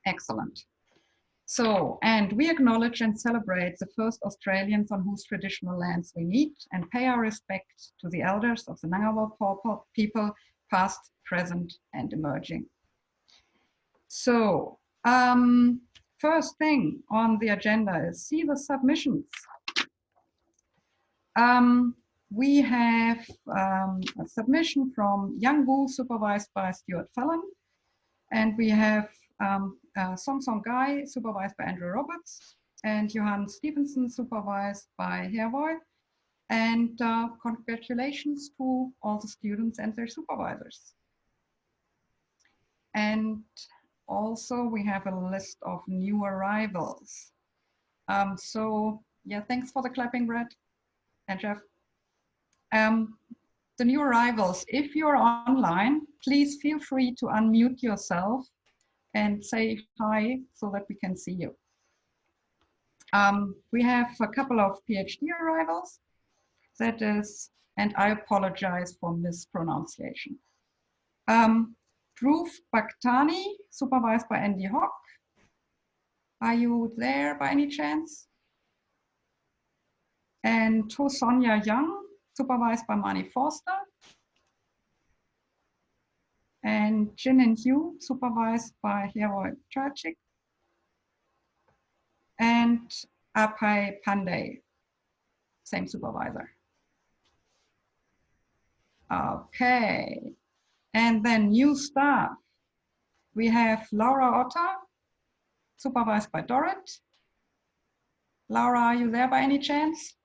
Excellent. So, and we acknowledge and celebrate the first Australians on whose traditional lands we meet and pay our respect to the elders of the Ngunnawal people, past, present, and emerging. So, first thing on the agenda is see the submissions. We have a submission from Young Wu, supervised by Stuart Fallon, and we have Song Song Gai, supervised by Andrew Roberts, and Johan Stevenson, supervised by Hervoy. And congratulations to all the students and their supervisors. And also we have a list of new arrivals. So yeah, thanks for the clapping, Brett and Jeff. The new arrivals, if you're online, please feel free to unmute yourself and say hi so that we can see you. We have a couple of PhD arrivals. That is, and I apologize for mispronunciation. Dhruv Bhaktani, supervised by Andy Hock. Are you there by any chance? And To Sonia Young, supervised by Mani Forster. And Jin and Hugh, supervised by Hervoy Trachik. And Apai Pandey, same supervisor. Okay, and then new staff. We have Laura Otter, supervised by Dorrit. Laura, are you there by any chance?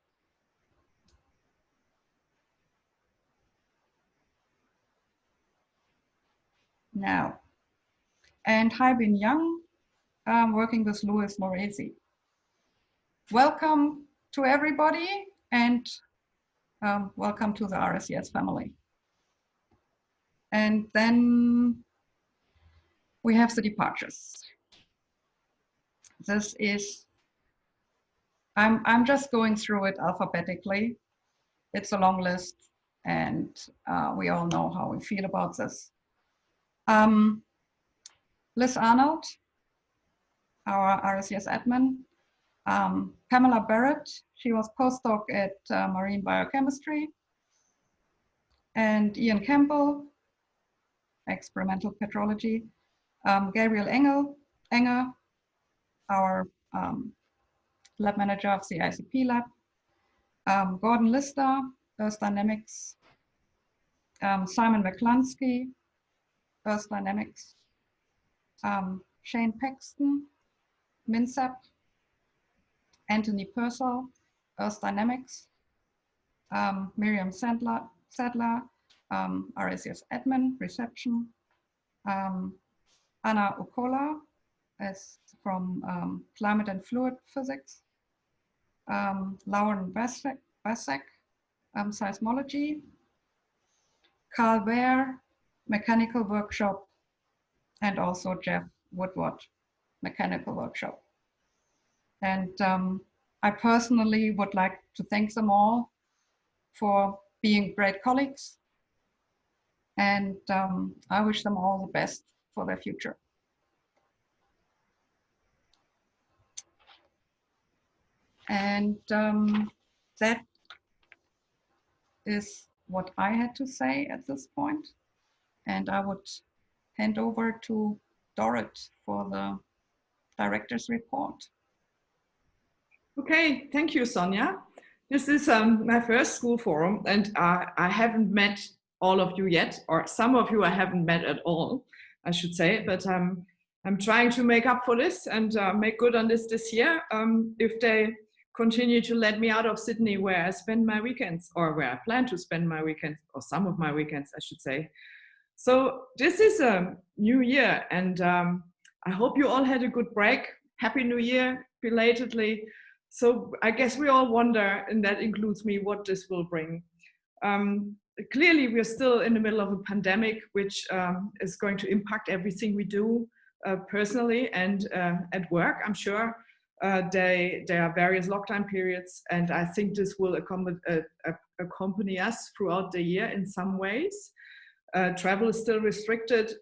No. And Haibin Young, working with Louis Moresi. Welcome to everybody, and welcome to the RSES family. And then we have the departures. This is, I'm just going through it alphabetically. It's a long list, and we all know how we feel about this. Liz Arnold, our RSES admin. Pamela Barrett, she was postdoc at Marine Biochemistry. And Ian Campbell, experimental petrology. Gabriel Enger, our lab manager of the ICP lab. Gordon Lister, Earth Dynamics. Simon McClunsky, Earth Dynamics. Shane Paxton, MinSap. Anthony Purcell, Earth Dynamics. Miriam Sadler, RSES admin, reception. Anna Okola, is from climate and fluid physics. Lauren Basek, seismology. Carl Ware, mechanical workshop, and also Jeff Woodward, mechanical workshop. And I personally would like to thank them all for being great colleagues. And I wish them all the best for their future. And that is what I had to say at this point. And I would hand over to Dorrit for the director's report. Okay, thank you, Sonia. This is my first school forum, and I haven't met all of you yet, or some of you I haven't met at all, I should say, but I'm trying to make up for this and make good on this year. If they continue to let me out of Sydney, where I spend my weekends, or where I plan to spend my weekends, or some of my weekends, I should say. So this is a new year, and I hope you all had a good break. Happy New Year, belatedly. So I guess we all wonder, and that includes me, what this will bring. Clearly, we're still in the middle of a pandemic, which is going to impact everything we do personally and at work, I'm sure. There are various lockdown periods, and I think this will accompany us throughout the year in some ways. Travel is still restricted.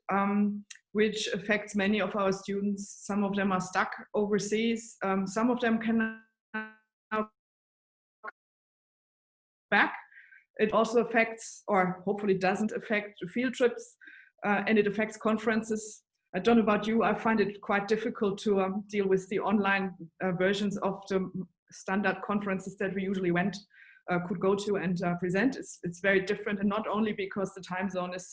which affects many of our students. Some of them are stuck overseas. Some of them can now back. It also affects, or hopefully doesn't affect, field trips, and it affects conferences. I don't know about you, I find it quite difficult to deal with the online versions of the standard conferences that we usually could go to and present. It's very different, and not only because the time zone is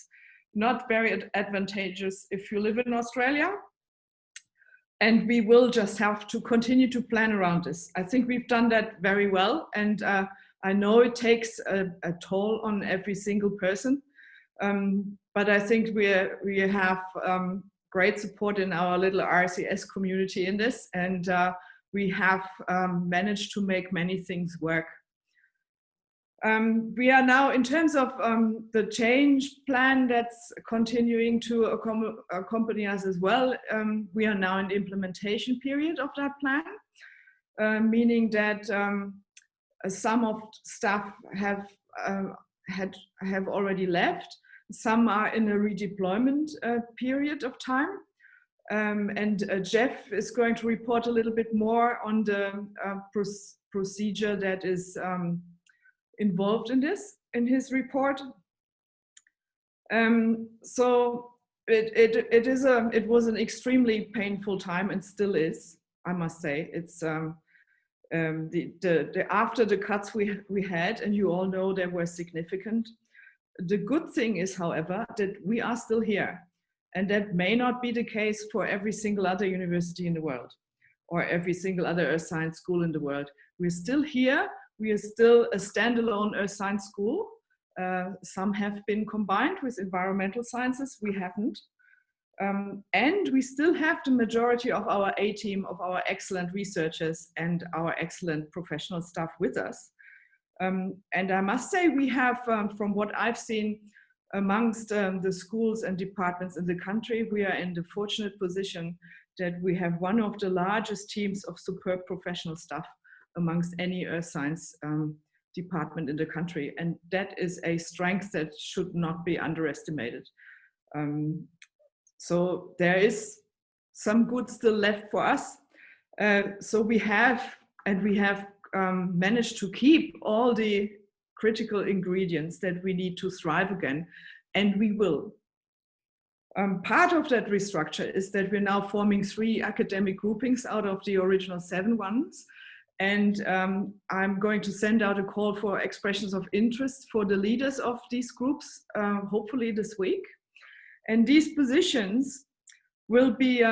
not very advantageous if you live in Australia, and we will just have to continue to plan around this. I think we've done that very well, and I know it takes a toll on every single person, but I think we have great support in our little RCS community in this, and we have managed to make many things work. We are now, in terms of the change plan that's continuing to accompany us as well, we are now in the implementation period of that plan, meaning that some of staff have already left. Some are in a redeployment period of time. And Jeff is going to report a little bit more on the procedure that is involved in this in his report. So it was an extremely painful time, and still is, I must say. It's after the cuts we had, and you all know they were significant. The good thing is, however, that we are still here, and that may not be the case for every single other university in the world or every single other earth science school in the world. We're still here. We are still a standalone earth science school. Some have been combined with environmental sciences. We haven't. And we still have the majority of our A-team, of our excellent researchers and our excellent professional staff with us. And I must say, we have, from what I've seen amongst the schools and departments in the country, we are in the fortunate position that we have one of the largest teams of superb professional staff amongst any earth science department in the country. And that is a strength that should not be underestimated. So there is some good still left for us. So we have managed to keep all the critical ingredients that we need to thrive again, and we will. Part of that restructure is that we're now forming 3 academic groupings out of the original 7 ones. And I'm going to send out a call for expressions of interest for the leaders of these groups, hopefully this week. And these positions will be,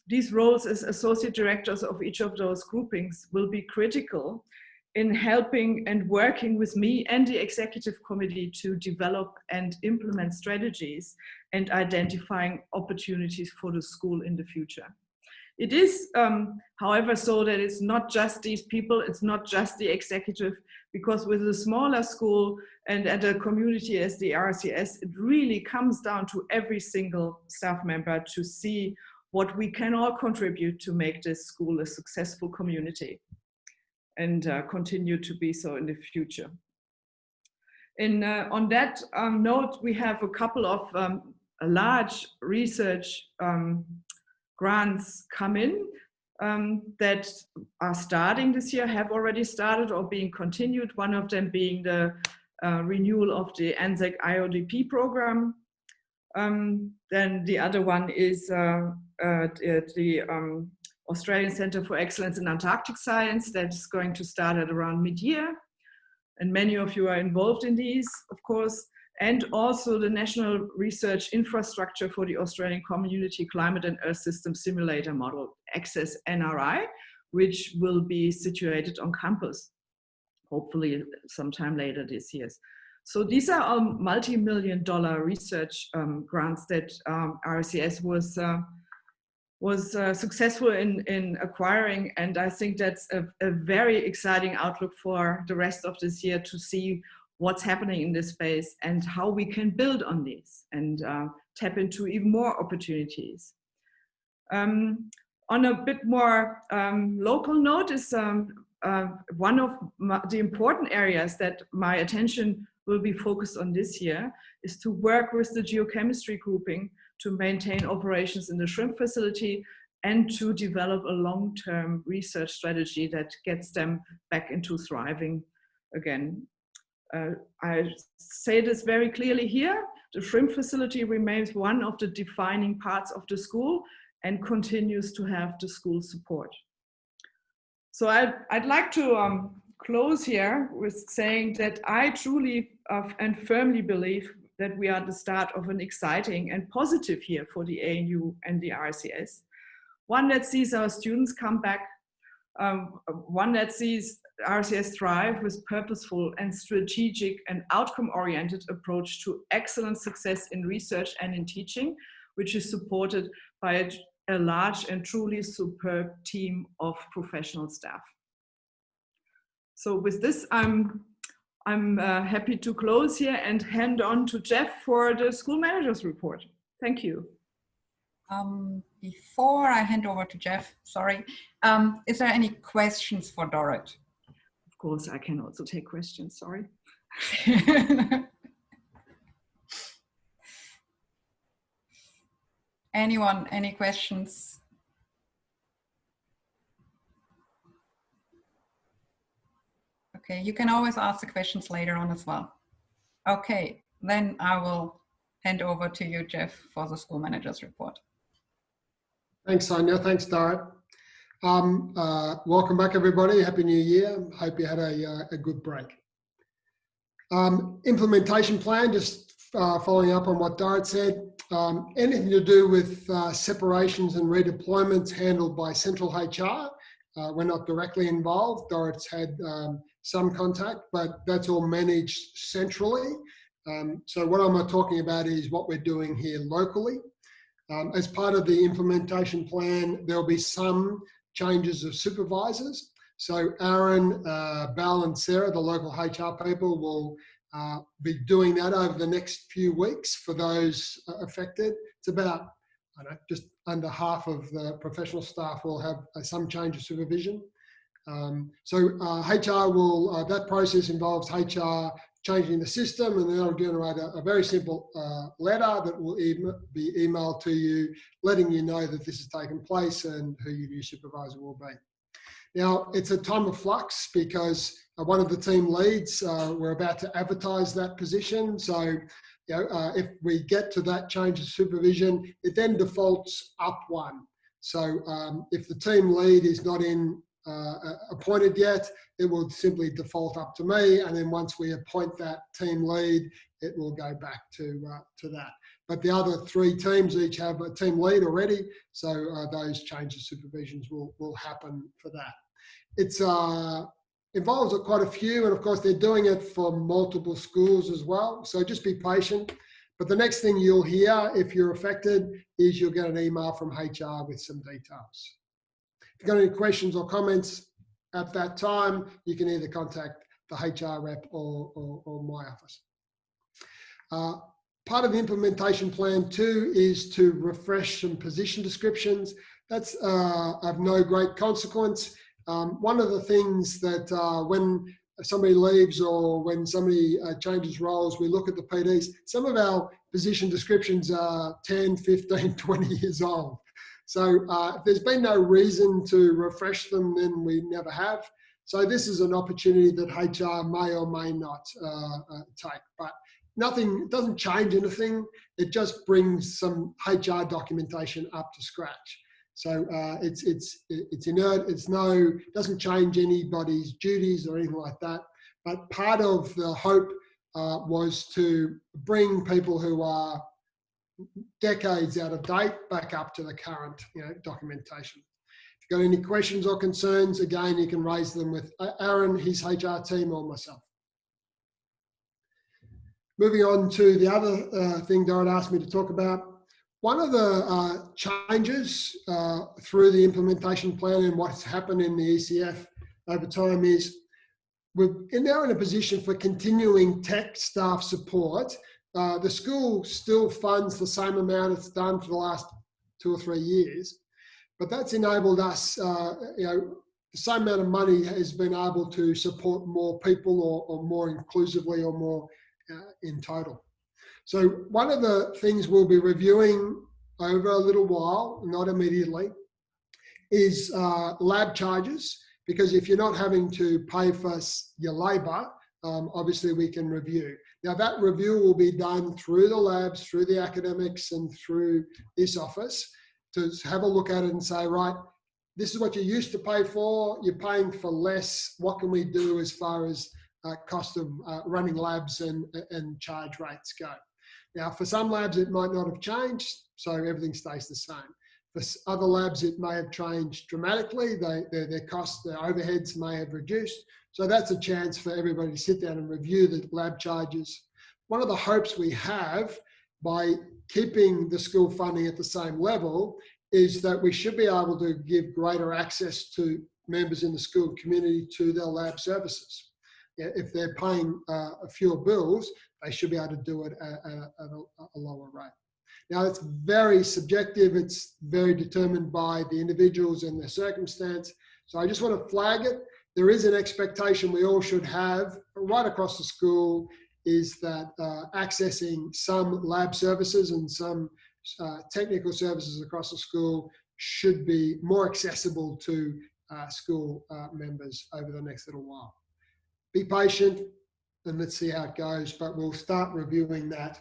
these roles as associate directors of each of those groupings will be critical in helping and working with me and the executive committee to develop and implement strategies and identifying opportunities for the school in the future. It is, however, so that it's not just these people, it's not just the executive, because with a smaller school and at a community as the RCS, it really comes down to every single staff member to see what we can all contribute to make this school a successful community and continue to be so in the future. On that note, we have a couple of large research grants come in that are starting this year, have already started or being continued. One of them being the renewal of the ANZAC IODP program. Then the other one is the Australian Centre for Excellence in Antarctic Science that's going to start at around mid-year. And many of you are involved in these, of course. And also the National Research Infrastructure for the Australian Community Climate and Earth System Simulator Model, ACCESS NRI, which will be situated on campus, hopefully sometime later this year. So these are all multi-million-dollar research grants that RCS was successful in acquiring. And I think that's a very exciting outlook for the rest of this year to see what's happening in this space and how we can build on these and tap into even more opportunities. On a bit more local note is one of the important areas that my attention will be focused on this year is to work with the geochemistry grouping to maintain operations in the shrimp facility, and to develop a long-term research strategy that gets them back into thriving again. I say this very clearly here. The shrimp facility remains one of the defining parts of the school and continues to have the school support. So I'd like to close here with saying that I truly and firmly believe that we are the start of an exciting and positive year for the ANU and the RCS. One that sees our students come back, one that sees RCS thrive with purposeful and strategic and outcome-oriented approach to excellent success in research and in teaching, which is supported by a large and truly superb team of professional staff. So with this, I'm happy to close here and hand on to Jeff for the school manager's report. Thank you. Before I hand over to Jeff, sorry, is there any questions for Dorrit? Of course, I can also take questions, sorry. Anyone, any questions? Okay, you can always ask the questions later on as well. Okay, then I will hand over to you, Jeff, for the school manager's report. Thanks, Sonia. Thanks, Dorrit. Welcome back, everybody. Happy New Year. Hope you had a good break. Implementation plan, just following up on what Dorrit said. Anything to do with separations and redeployments handled by central HR. We're not directly involved. Dorrit's had some contact, but that's all managed centrally. So what I'm talking about is what we're doing here locally. As part of the implementation plan, there'll be some changes of supervisors. So Aaron, Bal and Sarah, the local HR people, will be doing that over the next few weeks for those affected. It's about, I don't know, just under half of the professional staff will have some change of supervision. So HR will, that process involves HR changing the system, and then it'll generate a very simple letter that will be emailed to you, letting you know that this has taken place and who your new supervisor will be. Now, it's a time of flux because one of the team leads, we're about to advertise that position. So, you know, if we get to that change of supervision, it then defaults up one. So if the team lead is not appointed yet, it will simply default up to me, and then once we appoint that team lead, it will go back to that. But the other three teams each have a team lead already, so those changes supervisions will happen for that. It's involves quite a few, and of course they're doing it for multiple schools as well, so just be patient. But the next thing you'll hear if you're affected is you'll get an email from HR with some details. If you've got any questions or comments at that time, you can either contact the HR rep or my office. Part of the implementation plan too is to refresh some position descriptions. That's of no great consequence. One of the things that when somebody leaves or when somebody changes roles, we look at the PDs. Some of our position descriptions are 10, 15, 20 years old. So if there's been no reason to refresh them, then we never have. So this is an opportunity that HR may or may not take, but nothing, it doesn't change anything. It just brings some HR documentation up to scratch. So it's inert, it doesn't change anybody's duties or anything like that. But part of the hope was to bring people who are decades out of date back up to the current, documentation. If you've got any questions or concerns, again, you can raise them with Aaron, his HR team, or myself. Moving on to the other thing Dorrit asked me to talk about. One of the changes through the implementation plan and what's happened in the ECF over time is we're now in a position for continuing tech staff support. The school still funds the same amount it's done for the last 2 or 3 years, but that's enabled us, the same amount of money has been able to support more people or more inclusively or more in total. So one of the things we'll be reviewing over a little while, not immediately, is lab charges, because if you're not having to pay for your labour, obviously we can review. Now that review will be done through the labs, through the academics and through this office to have a look at it and say, right, this is what you used to pay for, you're paying for less, what can we do as far as cost of running labs and charge rates go. Now for some labs it might not have changed, so everything stays the same. For other labs it may have changed dramatically, their costs, their overheads may have reduced. So that's a chance for everybody to sit down and review the lab charges. One of the hopes we have by keeping the school funding at the same level is that we should be able to give greater access to members in the school community to their lab services. If they're paying fewer bills, they should be able to do it at a lower rate. Now it's very subjective, it's very determined by the individuals and their circumstance. So I just want to flag it. There is an expectation we all should have right across the school, is that accessing some lab services and some technical services across the school should be more accessible to school members over the next little while. Be patient and let's see how it goes, but we'll start reviewing that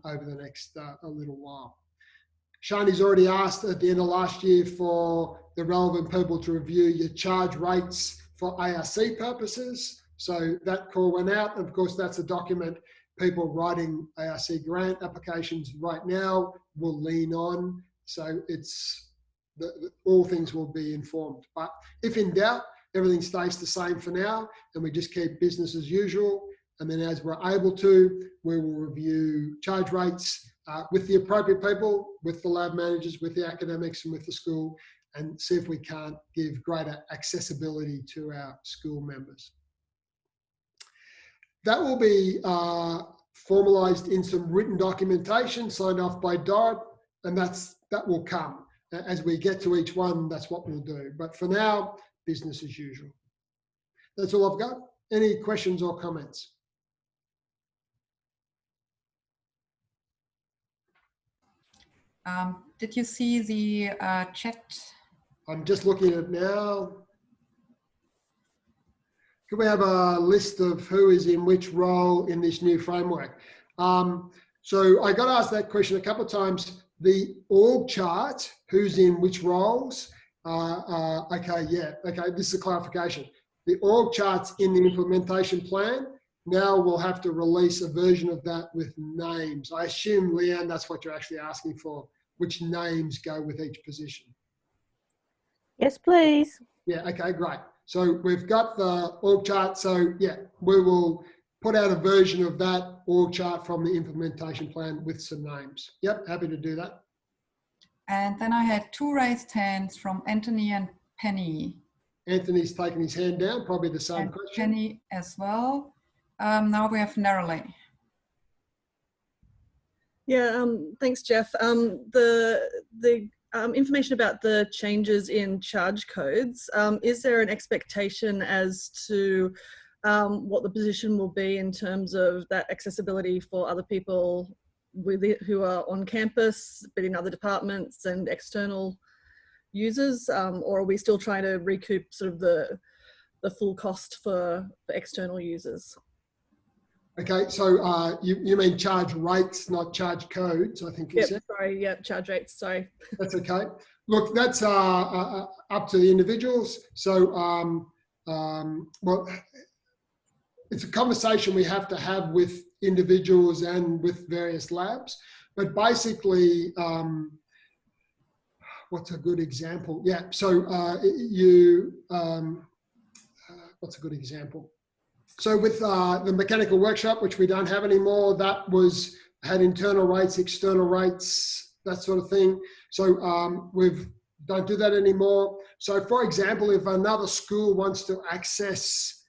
over the next a little while. Shani's already asked at the end of last year for the relevant people to review your charge rates for ARC purposes. So that call went out. And of course, that's a document people writing ARC grant applications right now will lean on. So it's all things will be informed. But if in doubt, everything stays the same for now, and we just keep business as usual. And then as we're able to, we will review charge rates with the appropriate people, with the lab managers, with the academics and with the school, and see if we can't give greater accessibility to our school members. That will be formalised in some written documentation signed off by Dorrit, and that will come. As we get to each one, that's what we'll do. But for now, business as usual. That's all I've got. Any questions or comments? Did you see the chat? I'm just looking at it now. Could we have a list of who is in which role in this new framework? So I got asked that question a couple of times. The org chart, who's in which roles? Okay, yeah, okay, this is a clarification. The org chart's in the implementation plan. Now we'll have to release a version of that with names. I assume, Leanne, that's what you're actually asking for, which names go with each position. Yes, please. Yeah, okay, great. So we've got the org chart. So yeah, we will put out a version of that org chart from the implementation plan with some names. Yep, happy to do that. And then I had 2 raised hands from Anthony and Penny. Anthony's taken his hand down, probably the same and question. Penny as well. Now we have Neroli. Yeah, thanks, Jeff. The information about the changes in charge codes, is there an expectation as to what the position will be in terms of that accessibility for other people who are on campus, but in other departments and external users, or are we still trying to recoup sort of the full cost for external users? Okay, so you mean charge rates, not charge codes, I think you said? Sorry, yeah, charge rates, sorry. That's okay. Look, that's up to the individuals. So, well, it's a conversation we have to have with individuals and with various labs. But basically, what's a good example? Yeah, so what's a good example? So with the mechanical workshop, which we don't have anymore, that had internal rates, external rates, that sort of thing. So we don't do that anymore. So for example, if another school wants to access,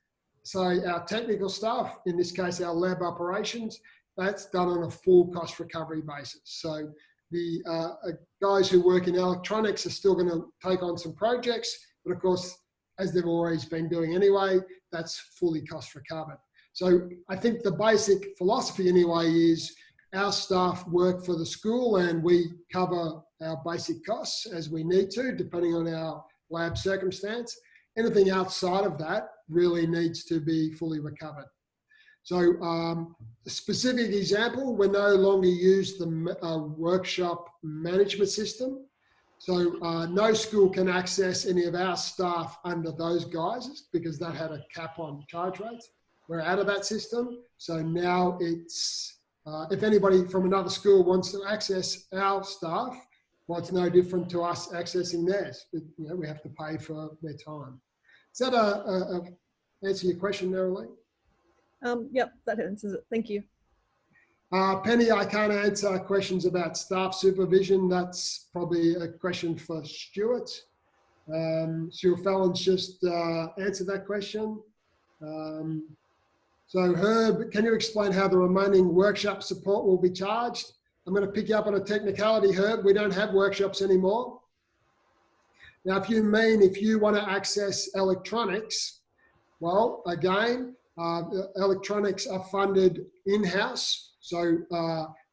say, our technical staff, in this case, our lab operations, that's done on a full cost recovery basis. So the guys who work in electronics are still going to take on some projects, but of course, as they've always been doing anyway, that's fully cost recovered. So I think the basic philosophy anyway is our staff work for the school and we cover our basic costs as we need to, depending on our lab circumstance. Anything outside of that really needs to be fully recovered. So a specific example, we no longer use the workshop management system. So no school can access any of our staff under those guises because that had a cap on charge rates. We're out of that system. So now it's, if anybody from another school wants to access our staff, well, it's no different to us accessing theirs. But, you know, we have to pay for their time. Is that answer your question, Neroli? Yep, that answers it. Thank you. Penny, I can't answer questions about staff supervision. That's probably a question for Stuart. Stuart Fallon's just answered that question. So Herb, can you explain how the remaining workshop support will be charged? I'm going to pick you up on a technicality, Herb. We don't have workshops anymore. Now, if you want to access electronics, well, again, electronics are funded in-house. So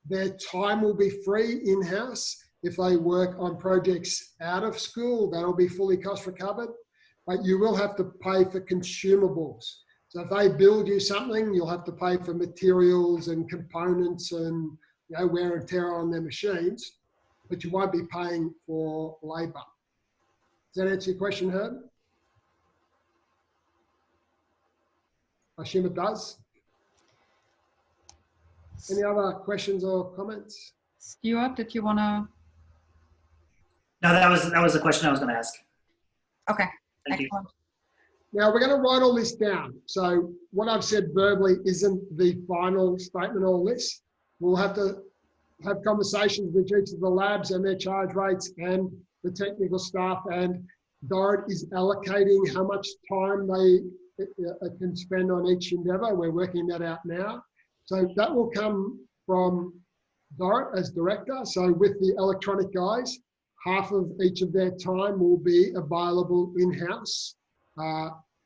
their time will be free in-house. If they work on projects out of school, that'll be fully cost recovered. But you will have to pay for consumables. So if they build you something, you'll have to pay for materials and components and, you know, wear and tear on their machines, but you won't be paying for labour. Does that answer your question, Herb? I assume it does. Any other questions or comments? Stuart, did you want to? No, that was the question I was going to ask. Okay, Thank you. excellent. Now we're going to write all this down. So what I've said verbally isn't the final statement or list. We'll have to have conversations with each of the labs and their charge rates and the technical staff, and Dorrit is allocating how much time they can spend on each endeavour. We're working that out now. So that will come from Dorrit as director. So with the electronic guys, half of each of their time will be available in-house,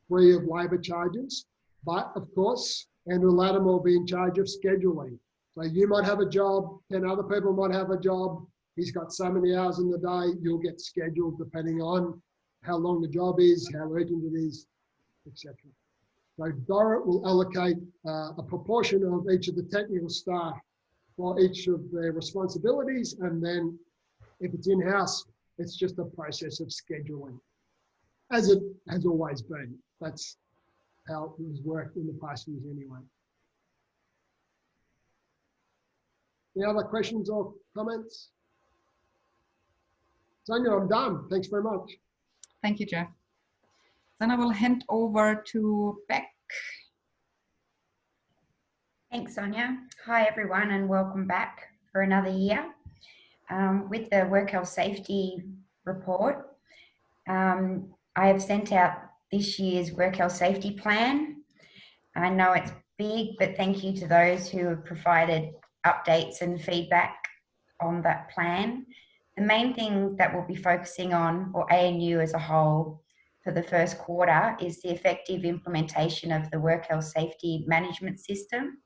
free of labour charges. But of course, Andrew Latimer will be in charge of scheduling. So you might have a job, 10 other people might have a job. He's got so many hours in the day, you'll get scheduled depending on how long the job is, how urgent it is, etc. So Dorrit will allocate a proportion of each of the technical staff for each of their responsibilities, and then if it's in-house, it's just a process of scheduling, as it has always been. That's how it was worked in the past years anyway. Any other questions or comments? Sonia, I'm done. Thanks very much. Thank you, Jeff. Then I will hand over to Beck. Thanks, Sonia. Hi, everyone, and welcome back for another year. With the work health safety report, I have sent out this year's work health safety plan. I know it's big, but thank you to those who have provided updates and feedback on that plan. The main thing that we'll be focusing on, or ANU as a whole, for the first quarter is the effective implementation of the work health safety management system.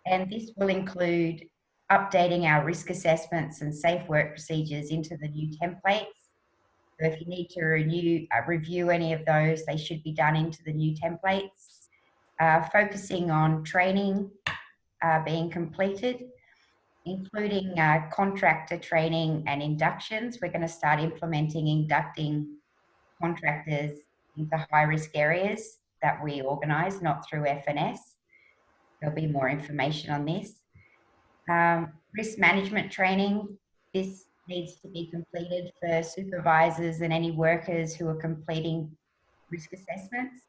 And this will include updating our risk assessments and safe work procedures into the new templates. So if you need to review any of those, they should be done into the new templates. Focusing on training being completed, including contractor training and inductions. We're going to start inducting contractors into high-risk areas that we organise, not through FNS. There'll be more information on this. Risk management training. This needs to be completed for supervisors and any workers who are completing risk assessments.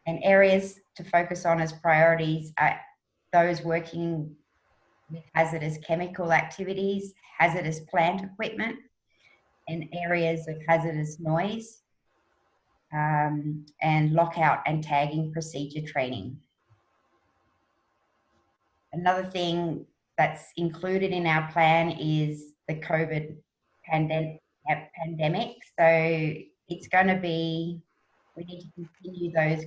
And areas to focus on as priorities are those working with hazardous chemical activities, hazardous plant equipment, and areas of hazardous noise, and lockout and tagging procedure training. Another thing that's included in our plan is the COVID pandemic. So it's going to be, we need to continue those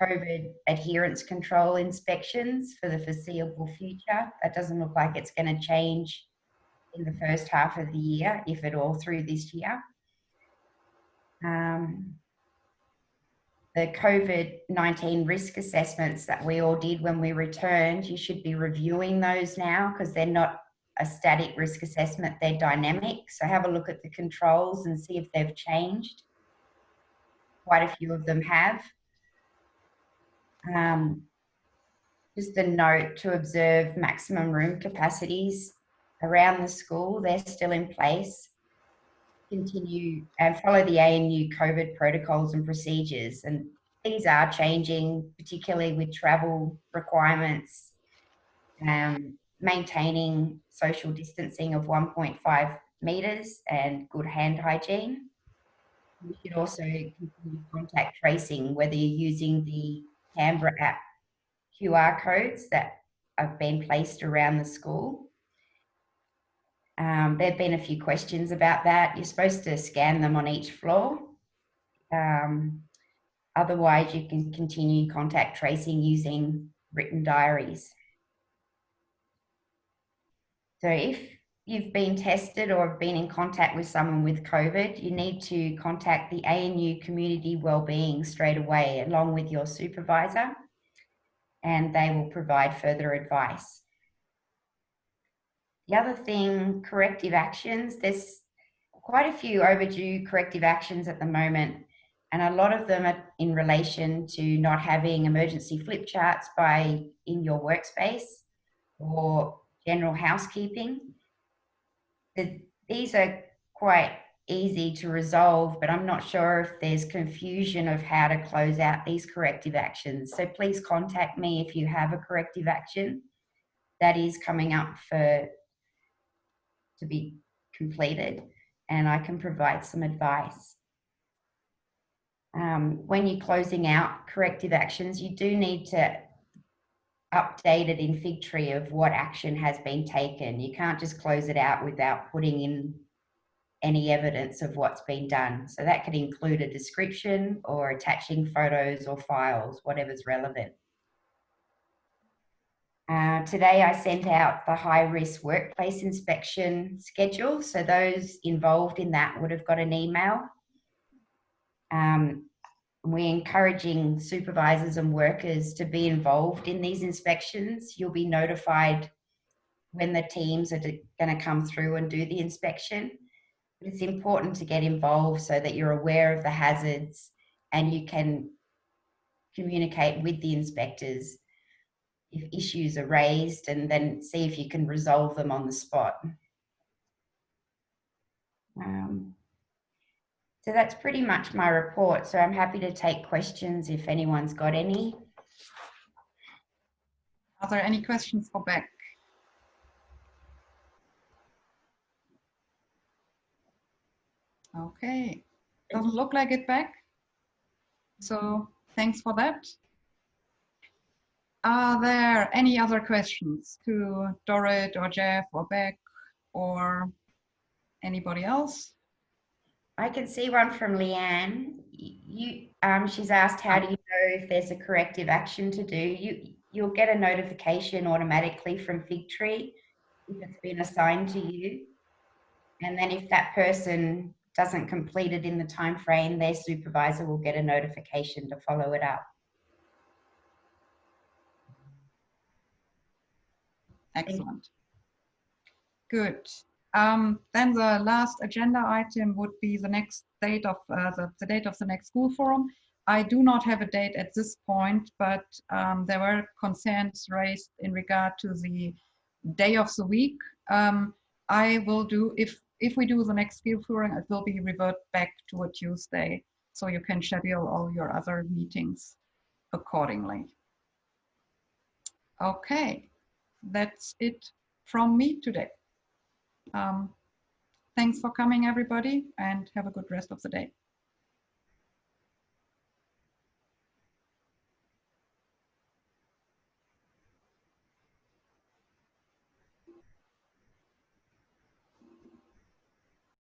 COVID adherence control inspections for the foreseeable future. That doesn't look like it's going to change in the first half of the year, if at all, through this year. The COVID-19 risk assessments that we all did when we returned, you should be reviewing those now because they're not a static risk assessment, they're dynamic. So have a look at the controls and see if they've changed. Quite a few of them have. Just a note to observe maximum room capacities around the school, they're still in place. Continue and follow the ANU COVID protocols and procedures, and these are changing, particularly with travel requirements, maintaining social distancing of 1.5 metres and good hand hygiene. You should also continue contact tracing, whether you're using the Canberra app QR codes that have been placed around the school. There have been a few questions about that. You're supposed to scan them on each floor. Otherwise, you can continue contact tracing using written diaries. So if you've been tested or have been in contact with someone with COVID, you need to contact the ANU Community Wellbeing straight away, along with your supervisor, and they will provide further advice. The other thing, corrective actions. There's quite a few overdue corrective actions at the moment, and a lot of them are in relation to not having emergency flip charts in your workspace or general housekeeping. These are quite easy to resolve, but I'm not sure if there's confusion of how to close out these corrective actions. So please contact me if you have a corrective action that is coming up to be completed, and I can provide some advice. When you're closing out corrective actions, you do need to update it in Figtree of what action has been taken. You can't just close it out without putting in any evidence of what's been done. So that could include a description or attaching photos or files, whatever's relevant. Today I sent out the high-risk workplace inspection schedule. So those involved in that would have got an email. We're encouraging supervisors and workers to be involved in these inspections. You'll be notified when the teams are going to come through and do the inspection. But it's important to get involved so that you're aware of the hazards and you can communicate with the inspectors if issues are raised, and then see if you can resolve them on the spot. So that's pretty much my report. So I'm happy to take questions if anyone's got any. Are there any questions for Beck? Okay, doesn't look like it, Beck. So thanks for that. Are there any other questions to Dorrit or Jeff or Beck or anybody else? I can see one from Leanne. She's asked, how do you know if there's a corrective action to do? You'll get a notification automatically from Figtree if it's been assigned to you. And then if that person doesn't complete it in the time frame, their supervisor will get a notification to follow it up. Excellent. Good. Then the last agenda item would be the next date of the date of the next school forum. I do not have a date at this point, but there were concerns raised in regard to the day of the week. I will do, if we do the next school forum, it will be revert back to a Tuesday, so you can schedule all your other meetings accordingly. Okay, that's it from me today. Thanks for coming, everybody, and have a good rest of the day.